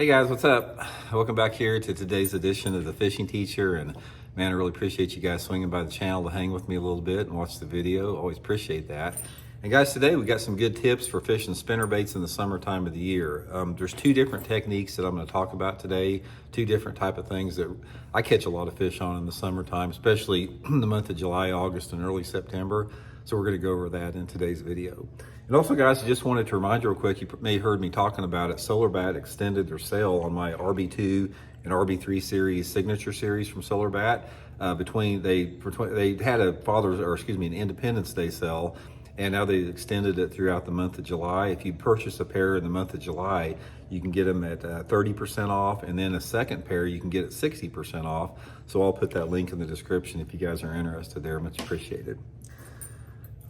Hey guys, what's up? Welcome back here to today's edition of The Fishing Teacher. And man, I really appreciate you guys swinging by the channel to hang with me a little bit and watch the video. Always appreciate that. And guys, today we got some good tips for fishing spinnerbaits in the summertime of the year. There's two different techniques that I'm going to talk about today. Two different type of things that I catch a lot of fish on in the summertime, especially in the month of July, August, and early September. So we're going to go over that in today's video. And also, guys, I just wanted to remind you real quick, you may have heard me talking about it. Spinnerbait extended their sale on my RB2 and RB3 series, signature series from Spinnerbait. They had an Independence Day sale, and now they extended it throughout the month of July. If you purchase a pair in the month of July, you can get them at 30% off, and then a second pair you can get at 60% off. So I'll put that link in the description if you guys are interested there. Much appreciated.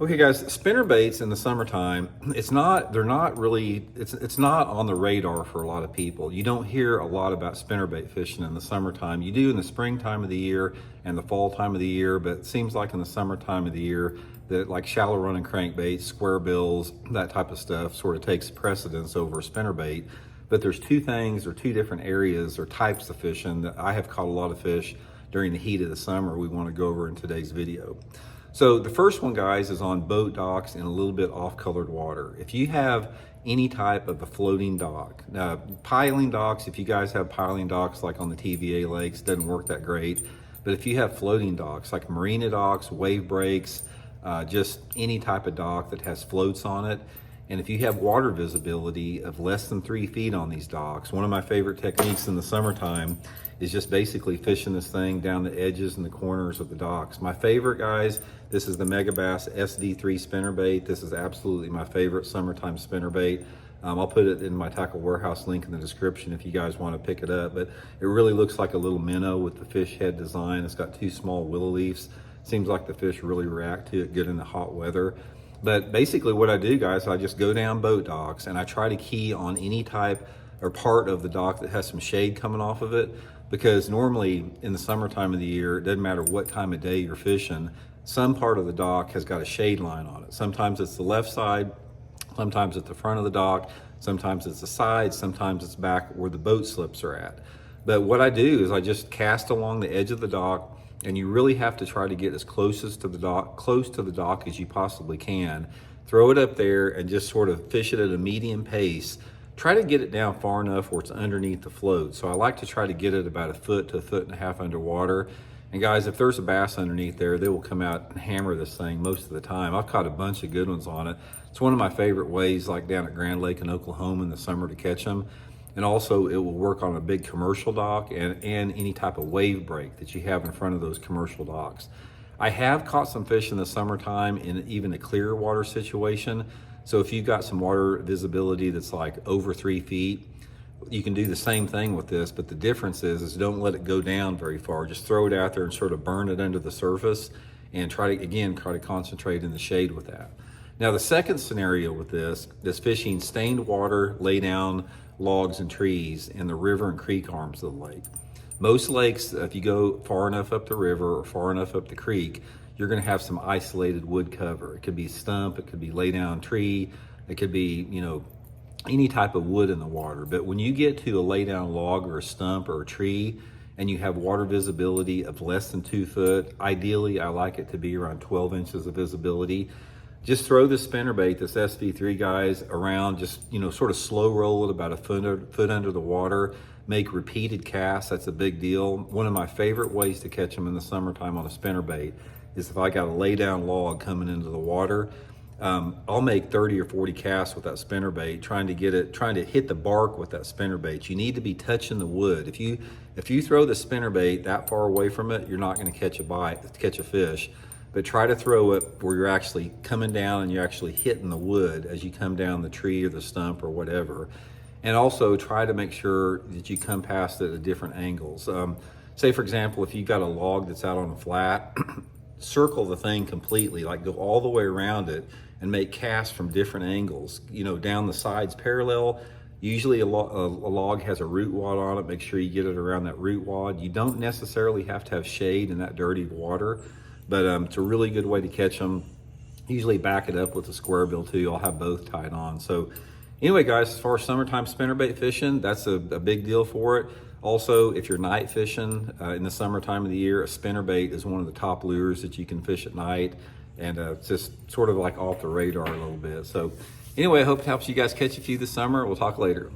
Okay guys, spinnerbaits in the summertime, it's not on the radar for a lot of people. You don't hear a lot about spinnerbait fishing in the summertime. You do in the springtime of the year and the fall time of the year, but it seems like in the summertime of the year that like shallow running crankbaits, square bills, that type of stuff sort of takes precedence over a spinnerbait. But there's two different areas or types of fishing that I have caught a lot of fish during the heat of the summer we want to go over in today's video. So the first one, guys, is on boat docks in a little bit off-colored water. If you have any type of a floating dock, piling docks, if you guys have piling docks like on the TVA lakes, doesn't work that great. But if you have floating docks like marina docks, wave breaks, just any type of dock that has floats on it, and if you have water visibility of less than 3 feet on these docks, one of my favorite techniques in the summertime is just basically fishing this thing down the edges and the corners of the docks. My favorite, guys, this is the Megabass SD3 spinnerbait. This is absolutely my favorite summertime spinnerbait. I'll put it in my Tackle Warehouse link in the description if you guys want to pick it up. But it really looks like a little minnow with the fish head design. It's got two small willow leaves. Seems like the fish really react to it good in the hot weather. But basically what I do, guys, I just go down boat docks and I try to key on any type or part of the dock that has some shade coming off of it, because normally in the summertime of the year, it doesn't matter what time of day you're fishing, some part of the dock has got a shade line on it. Sometimes it's the left side, sometimes it's the front of the dock, sometimes it's the side, sometimes it's back where the boat slips are at. But what I do is I just cast along the edge of the dock, and you really have to try to get as close to the dock as you possibly can. Throw it up there and just sort of fish it at a medium pace. Try to get it down far enough where it's underneath the float. So I like to try to get it about 1 foot to 1.5 feet underwater. And guys, if there's a bass underneath there, they will come out and hammer this thing most of the time. I've caught a bunch of good ones on it. It's one of my favorite ways, like down at Grand Lake in Oklahoma in the summer, to catch them. And also it will work on a big commercial dock and any type of wave break that you have in front of those commercial docks. I have caught some fish in the summertime in even a clear water situation. So if you've got some water visibility that's like over 3 feet, you can do the same thing with this, but the difference is don't let it go down very far. Just throw it out there and sort of burn it under the surface and try to concentrate in the shade with that. Now the second scenario with this is fishing stained water, lay down logs and trees in the river and creek arms of the lake. Most lakes, if you go far enough up the river or far enough up the creek, you're going to have some isolated wood cover. It could be stump, it could be lay down tree, it could be, any type of wood in the water. But when you get to a lay down log or a stump or a tree and you have water visibility of less than 2 foot, ideally I like it to be around 12 inches of visibility. Just throw the spinnerbait, this SV3, guys, around, just, sort of slow roll it about 1 foot under the water, make repeated casts. That's a big deal. One of my favorite ways to catch them in the summertime on a spinnerbait is if I got a lay down log coming into the water, I'll make 30 or 40 casts with that spinnerbait, trying to hit the bark with that spinnerbait. You need to be touching the wood. If you throw the spinnerbait that far away from it, you're not going to catch a fish. But try to throw it where you're actually coming down and you're actually hitting the wood as you come down the tree or the stump or whatever. And also try to make sure that you come past it at different angles. Say for example, if you've got a log that's out on a flat, circle the thing completely, like go all the way around it and make casts from different angles, down the sides parallel. Usually a log has a root wad on it. Make sure you get it around that root wad. You don't necessarily have to have shade in that dirty water, but it's a really good way to catch them. Usually back it up with a square bill too. I'll have both tied on. So Anyway, guys, as far as summertime spinnerbait fishing, that's a big deal for it. Also, if you're night fishing in the summertime of the year, a spinnerbait is one of the top lures that you can fish at night, and it's just sort of like off the radar a little bit. So anyway, I hope it helps you guys catch a few this summer. We'll talk later.